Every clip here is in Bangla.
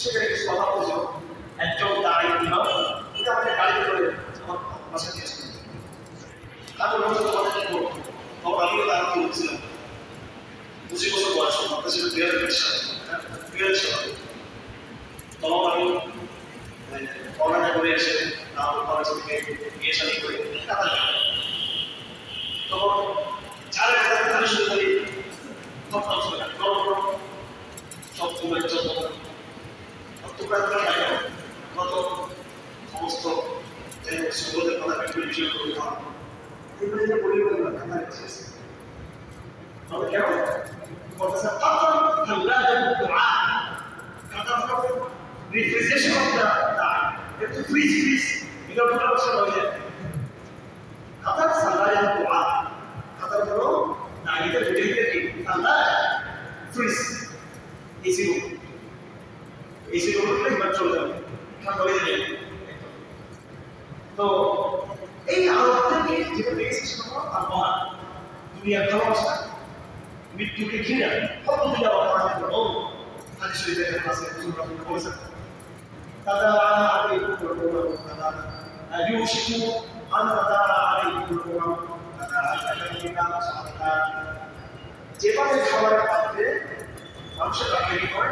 সেখানে কিছু কথা বলছিল একজন দাঁড়ি ইমাম এটা আমাদের গাড়ি করে আমার বাসায় নিয়ে আসতে তারপর বলছে তোমাদের কি করবো তখন আমিও তার বলছিলাম 25 বছর বয়স আপনার ছিল 2000 সালে 2000 সালে তখন আমি পড়াটা করে এসে আমার কলেজ থেকে বিয়ে শাদী করে তখন চার একটা শুরু করি তখন সব তোমার যত তোমরা গত সমস্ত সুবোধের কথা বিভিন্ন বিষয় করে দাও এগুলো যে পরিবর্তন কথা হচ্ছে আমরা কেমন বলতেছে refrigeration of the dye. You have to freeze. You don't know what's going on. Qatar salah yang doa. Qatar itu, nah kita jadi lagi salah freeze. Isi room itu macam mana? Kan boleh jadi. So, ini alatnya ni jika basic semua apa? Dunia kalau sah, mesti kita apa tidak apa itu? Oh, hadis riwayat masih surah Al-Baqarah. تداعى عليكم الأمم يوشك أن تداعى عليكم الأمم যেভাবে খাবারের পাত্রে মানুষের রাখেনি করে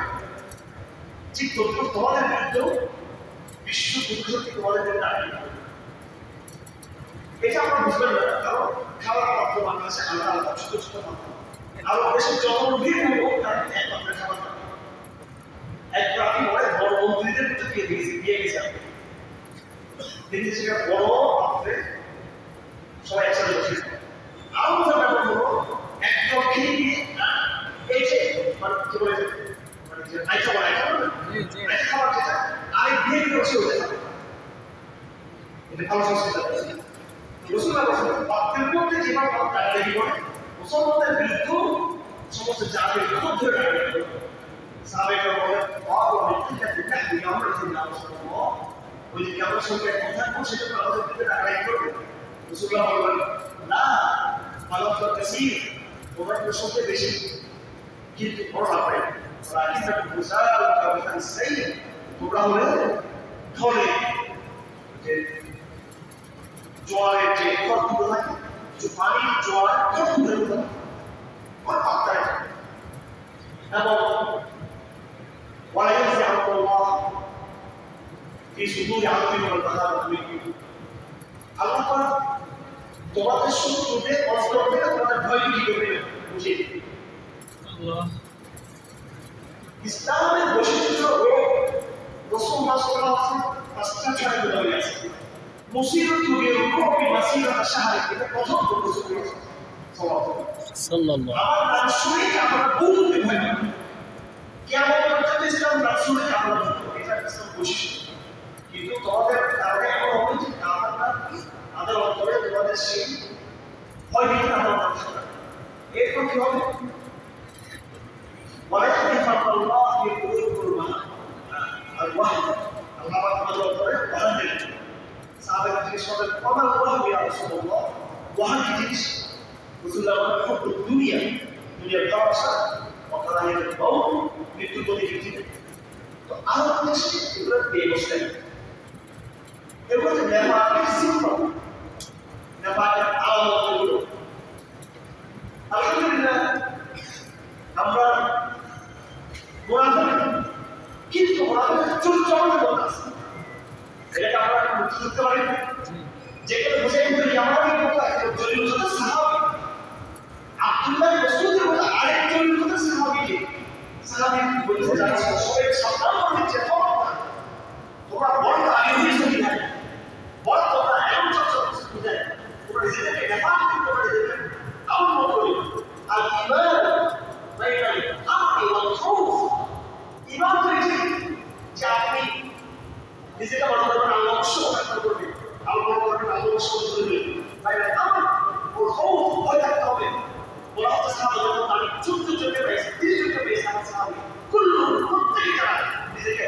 ঠিক তদ্রুপ তোমাদের মধ্যেও বিশ্ব দুর্গতি তোমাদের জন্য রাখেনি এটা আমরা বুঝবেন না কারণ খাবার পাত্র বাংলাদেশে আলাদা আলাদা ছোট ছোট পাত্র আরো দেশের যত ভিড় হবো তার এক পাত্রে খাবার এক প্রাণী বলে বড় মন্ত্রীদের মধ্যে দিয়ে গেছে দেখি সেটা বড় পাত্রে সবাই একসাথে বসে আরো মজার ব্যাপার হলো এক পক্ষে দিয়ে এই যে মানে কি বলে মানে যে আইটা খাবার যেটা আরেক দিয়ে বসে হতে হবে এটা ভালো সংস্কৃতি রসুল্লাহ পাত্রের মধ্যে যেভাবে দাঁড়িয়ে করে মুসলমানদের বিরুদ্ধে সমস্ত জাতির বিরুদ্ধে ধরে দাঁড়িয়ে সাহাবায়ে বলেন আল্লাহ ইত্তিকাতে নাহি আমরাতিন ইয়া রাসূলুল্লাহ ওই যে আমরা সঙ্গে কথা বলছি সেটা আমাদের দিকে আগাই করবে রাসূলুল্লাহ বলেন না আলাদা কাসীর ওরা তো সঙ্গে বেশি কিন্তু বড় হবে রাকিতা বুজাল কাবিতান সাইয়্যিদ তোমরা হলে ধরে যে জোয়ারের যে খড়গুলো থাকে যে পানির জোয়ার খড়গুলো থাকে আর পাতায় এবং ولا ينزع الله في صدور عبده والبهائم منه আল্লাহ পাক তোমাদের শত্রুদের অন্তর থেকে তোমাদের ভয় কি করবে বুঝে আল্লাহ ইসলামের বৈশিষ্ট্য হলো রাসূলুল্লাহ সাল্লাল্লাহু আলাইহি ওয়াসাল্লাম পাঁচটা ছাড়া বলে আছে মুসিবত তুবির রূপি মাসিরা শাহরে এটা প্রথম রাসূলুল্লাহ সাল্লাল্লাহু আমার নাম শুনে আপনারা বুঝতে ভয় পাবেন কেমন করতে ইসলাম রাসূলের আমল এটা ইসলাম বৈশিষ্ট্য কিন্তু তোমাদের কারণে এমন হবে যে আমাদের অন্তরে তোমাদের সেই ভয় ভীতি আমরা থাকবে এরপর কি হবে ওয়ালাইকুমুল্লাহ ফি কুলুবিকুম আর ওয়াহদ আল্লাহ পাক আমাদের অন্তরে ওয়াহদ দিয়েছেন সাহাবায়ে জিজ্ঞেস করলেন ওমা ওয়াহদ ইয়া রাসূলুল্লাহ ওয়াহদ কি জিনিস রাসূলুল্লাহ বলেন হুব্বুদ দুনিয়ার ভালোবাসা অপরাধের বউ মৃত্যুর প্রতি ভিত্তিতে তো আরো দেশে এগুলো পেয়ে বসলেন এগুলো যে নেপালের সিম্পল নেপালের আলামতগুলো আলহামদুলিল্লাহ আমরা মোনাফিক কিন্তু মোনাফিকের চরিত্র আমাদের মধ্যে আছে এটাকে আমরা বুঝতে পারি না যেখানে বুঝে কিন্তু আমরা কি করতে হয় চরিত্র সাহাবী আব্দুল্লাহ রাসূলের মতো আরেক চরিত্র সাহাবীকে সাহাবী বলেছে যারা সবাই সাবধান করে যে তোমরা বড় আগে হয়েছে কি না বড় তোমরা এমন চর্চা বুঝে তোমরা নিজেদেরকে নেপাল তোমরা নিজেদেরকে আউট করে আর ঈমান বাইনাল আমরি ওয়াল খাউফ ঈমান হচ্ছে যে আপনি নিজেকে বড় করবেন আল্লাহ অবশ্যই করবে আল্লাহ করবেন আল্লাহ অবশ্যই করবে বাইনাল আমরি ওয়াল খাউফ ভয় থাকতে হবে বলা হচ্ছে সাহাবাদের আমি 14 জনকে পেয়েছি 30 জনকে পেয়েছি আমার সাহাবী কুল্লু প্রত্যেকটা নিজেকে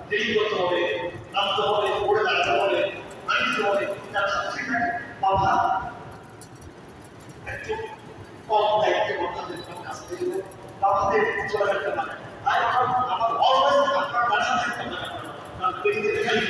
দেরি করতে হবে, নামতে হবে, পড়ে দাঁড়াতে হবে, আনতে হবে, তার সাথে বাবা একটু কম দায়িত্ব বাবাদের কাছ থেকে বাবাদের চলে যেতে পারে। আর আমার অলওয়েজ আপনার বাসা থাকতে পারে না, পেটিতে দেখাই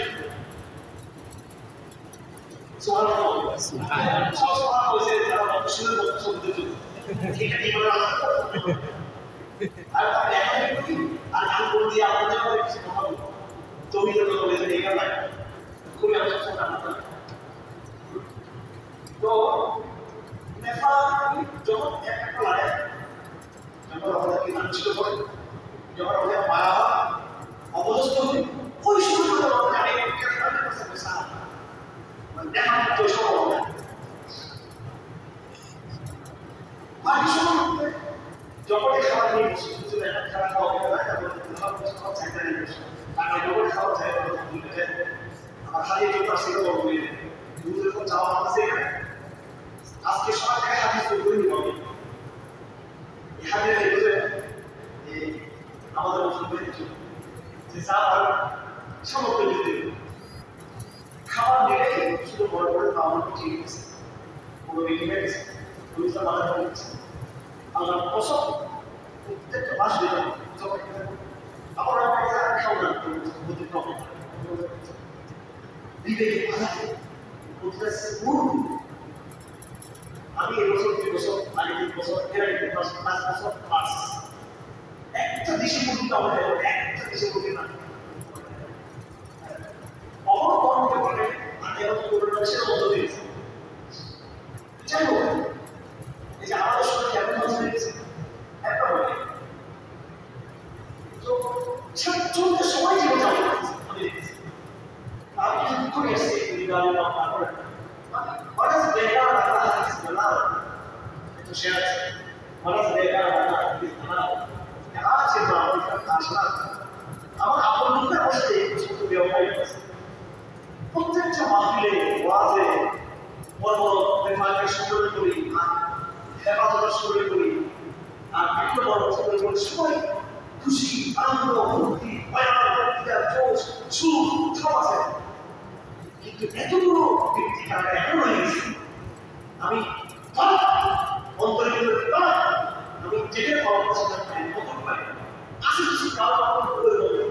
অবস্থ ওই সময় দেখা তো সম্ভব না। বাকি সময় যখন খাবার নিয়ে বসে কিছু দেখা খারাপ খাওয়া হবে না, তখন চাইতে নিয়ে বসে আর যখন খাওয়া যায় আমার হারিয়ে যেতে আসলে বলবে দুধের পর যাওয়া আছে আজকে সকাল থেকে হাদিস করবেই হবে। এই হাদিস এগুলো আমাদের মুসলমানদের জন্য যে যা সমর্থন দিতে খাবার দিলে শুধু বড় বড় খাওয়ানো ঠিক আছে, কোনো রেডিমে গেছে পরিষ্কার বাধা হয়েছে আল্লাহ কসম প্রত্যেকটা মাস দিলাম আবার খাও না বিবেকে বাধা আমি এবছর 2 বছর আগে 3 বছর এর আগে 5 বছর পাঁচ একটা দেশি মুরগি পাওয়া যায়, একটা দেশি মুরগি না অবকর্মকে বলে আমি এখন পরিবেশের মধ্য দিয়েছি। যাই হোক এই যে আমাদের সঙ্গে কেমন হচ্ছে একটা বলে তো চলতে সবাই জীবন আমি দেখেছি আমি কিছু দুঃখ গেছি তারপরে অনেক বেকার রাখা আছে না তো সে আছে অনেক বেকার রাখা আছে না আসলে আমার আপন দুঃখের বসে ছোট ব্যবহারিক আছে প্রত্যেকটা মাহফিলে ওয়াজে বড় বড় বেমাকে সুন্দর করি হেফাজতের সুন্দর করি আর বিভিন্ন বড় সুন্দর করি সবাই খুশি আনন্দ ভক্তি জোশ সুখ সব আছে, কিন্তু এতগুলো ব্যক্তি তারা এমন হয়ে গেছে আমি অন্তরে আমি যেটা পাওয়া পছন্দ পাই কখন পাই আসে কিছু কারণ করে দেবে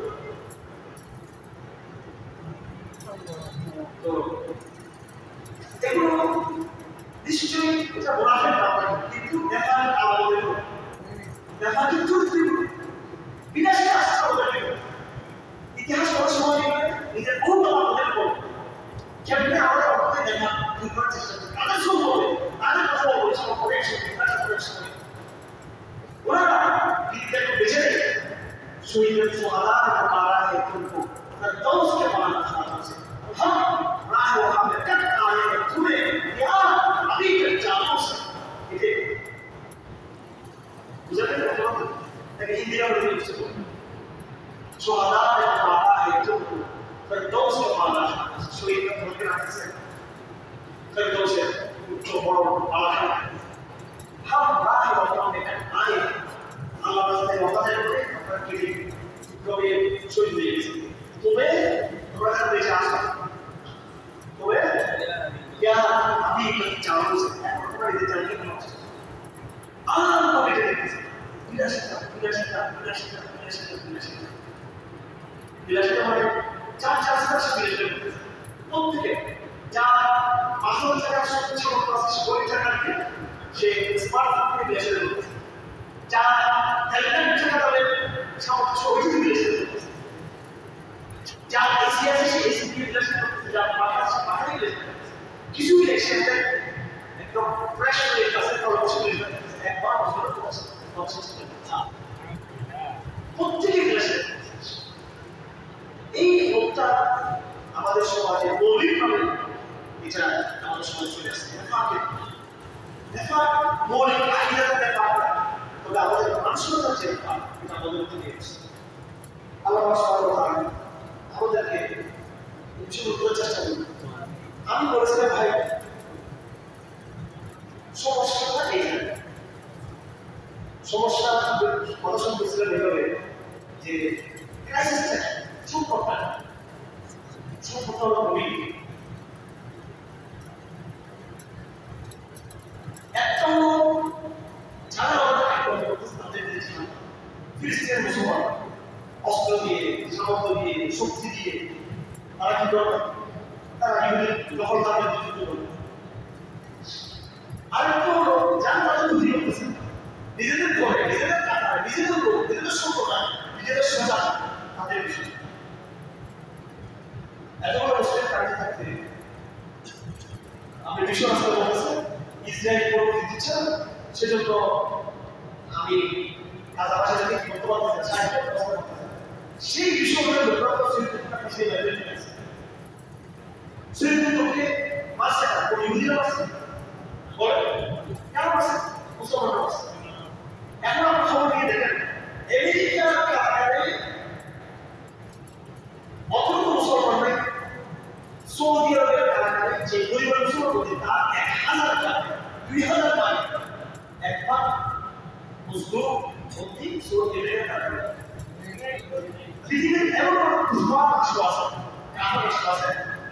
তো এগুলো নিশ্চয়ই এটা মুনাফের ব্যাপার, কিন্তু দেখার আমাদের দেখা কিন্তু বিনাশী আসছে আমাদের ইতিহাস করার সময় নিজের বহু আমাদের করবে কেমনি আমাদের অর্থে দেখা দুর্বার চেষ্টা করি তাদের শুরু হবে তাদের কথা বলবো সব করে ওরা বিদ্যাকে বেছে নেয় শহীদের সোহাদা কারা है तुमको दोस्त के पास खाना से हम राह वहां में कट आए तुम्हें यार अभी के चालों से इसे गुजरने को लेकिन इंदिरा ने उसको सोहादा कारा है तुमको दोस्त के पास शहीद का मुद्रा से दोस्त से जो बड़ा आला हम राह वहां में कट आए अल्लाह ने वफा करे अपना के कभी शहीद दे तुम्हें तुम्हारा बेचा तुम्हें क्या अभी के चालों से तुम्हारे दे जाने की आम को बेटे देखते বিলাসিতা মানে চার বিলাসিতা প্রত্যেকে যার 500 টাকা সচ্ছল আছে ওই টাকা দিয়ে সে স্মার্টফোনে বিলাসিতা করছে, যার হেলমেট টাকা তবে সামর্থ্য ওই বিলাসিতা করছে, যার এসি আছে সে এসি দিয়ে বিলাসিতা করছে, যার পাখা আছে পাখা দিয়ে বিলাসিতা করছে, কিছুই নেই সে একদম ফ্রেশ হয়ে গেছে একবার প্রত্যেকে বিলাসিতা এই রোগটা আমাদের সমাজে মৌলিকভাবে এটা আমাদের সমাজে চলে আসছে দেখা মৌলিক আকিদার ব্যাপার, তবে আমাদের মানসিকতার যে ব্যাপার এটা আমাদের থেকে এসেছে। আল্লাহ আমাদেরকে করার চেষ্টা করি। আমি বলেছিলাম ভাই সমস্যাটা এইখানে, সমস্যা প্রদর্শন করেছিলেন এভাবে যে ক্রাইসিসটা সম্পদটা হলো নবী। একটা হলো যারা আমাদের আক্রমণ করতেছে তাদের দেখছিলাম ফিলিস্তিনের মুসলমান অস্ত্র দিয়ে, সামর্থ্য দিয়ে, শক্তি দিয়ে তারা কি করবে? তারা ইহুদির দখলদারদের যুদ্ধ করবে। আরেকটা হলো যারা তাদের তৈরি করতেছে নিজেদের ঘরে, নিজেদের টাকায়, নিজেদের লোক, নিজেদের সম্প্রদায়, নিজেদের সোজা তাদের বিষয়। এতগুলো মুসলিম কাজে থাকতে আপনি বিশ্ব রাস্তা বলতেছেন ইসরায়েল পরবর্তী দিচ্ছে না, সেজন্য আমি কাছাকাছি থেকে কি করতে পারতেছি সেই বিষয়গুলো লোকরা সেই লাইব্রেরি আছে সুইফটকে মাসে না কোন ইহুদিরা আছে বলে কেন আছে মুসলমানরা আছে। এখন আপনি খবর নিয়ে দেখেন আমেরিকার কারাগারে অতর্ক মুসলমান নাই, সৌদি আরবের কারাগারে যে পরিবার মুসলমান তার 1000 টাকা 2000 টাকা একবার মুসলিম ভর্তি সৌদি আরবের কারাগারে। পৃথিবীর এমন কোনো রাষ্ট্র আছে, কাফের রাষ্ট্র আছে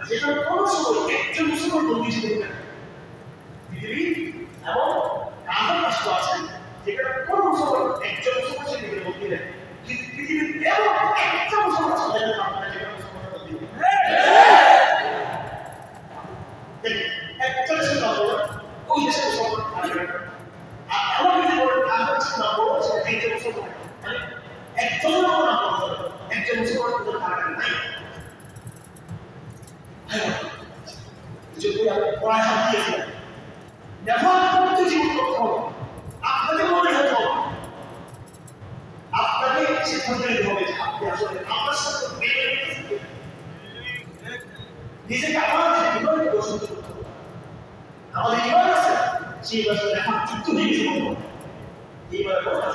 যেখানে কোনো সময় একজন মুসলমান বন্দী ছিল না। পৃথিবীর এমন কাফের রাষ্ট্র আছে যেখানে কোনো মুসলমান একজন মুসলমান সেখানে বন্দী নেই, কিন্তু পৃথিবীর এমন একটা মুসলমান আছে যেখানে মুসলমান বন্দী নেই। একটা দেশের নাম বলে ওই দেশের মুসলমান থাকবে না, আর এমন যদি বলেন কাফের দেশের নাম বলে সেটা একজন মুসলমান মানে একজনের নাম বলতে হবে, একজন মুসলমান কোনো কারাগারে নাই। যদি আপনি পড়ায় হাত দিয়েছিলেন ব্যবহার করতে জীবন করতে হবে, আপনাকে মনে হতে হবে, আপনাকে সিদ্ধান্ত নিতে হবে যে আপনি আসলে আমার সাথে নিজেকে আমাদের জীবনে প্রস্তুত করতে হবে। আমাদের জীবন আছে সেই বছর এখন যুক্ত হয়ে গেছে এইবার কথা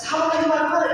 সামনে জীবন করে